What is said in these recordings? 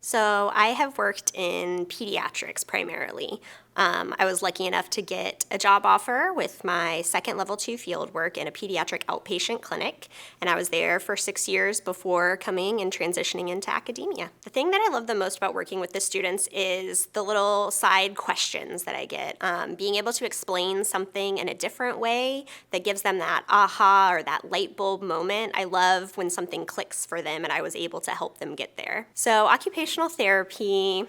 So I have worked in pediatrics primarily. I was lucky enough to get a job offer with my second level 2 field work in a pediatric outpatient clinic, and I was there for 6 years before coming and transitioning into academia. The thing that I love the most about working with the students is the little side questions that I get. Being able to explain something in a different way that gives them that aha or that light bulb moment. I love when something clicks for them and I was able to help them get there. So occupational therapy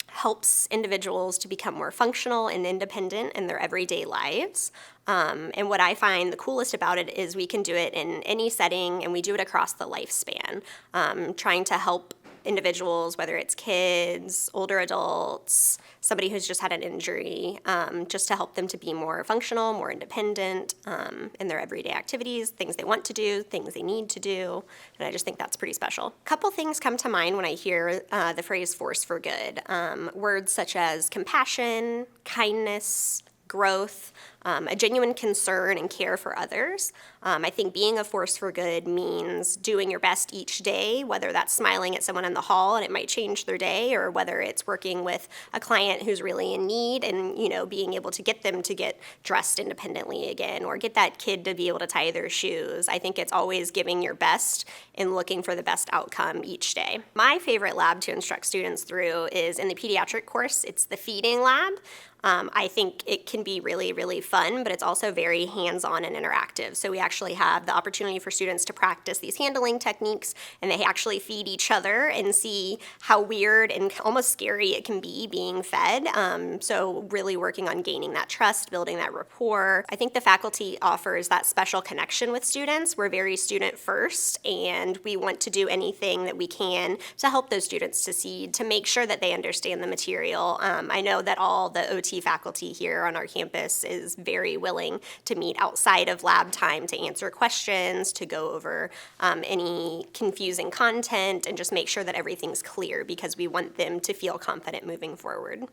helps individuals to become more functional and independent in their everyday lives. And what I find the coolest about it is we can do it in any setting and we do it across the lifespan, trying to help individuals, whether it's kids, older adults, somebody who's just had an injury, just to help them to be more functional, more independent in their everyday activities, things they want to do, things they need to do, and I just think that's pretty special. A couple things come to mind when I hear the phrase force for good. Words such as compassion, kindness, growth, a genuine concern and care for others. I think being a force for good means doing your best each day, whether that's smiling at someone in the hall and it might change their day, or whether it's working with a client who's really in need and, being able to get them to get dressed independently again, or get that kid to be able to tie their shoes. I think it's always giving your best and looking for the best outcome each day. My favorite lab to instruct students through is in the pediatric course. It's the feeding lab. I think it can be really, really fun, but it's also very hands-on and interactive. So we actually have the opportunity for students to practice these handling techniques, and they actually feed each other and see how weird and almost scary it can be being fed. So really working on gaining that trust, building that rapport. I think the faculty offers that special connection with students. We're very student first, and we want to do anything that we can to help those students succeed, to make sure that they understand the material. I know that all the OT faculty here on our campus is very willing to meet outside of lab time to answer questions, to go over any confusing content, and just make sure that everything's clear because we want them to feel confident moving forward.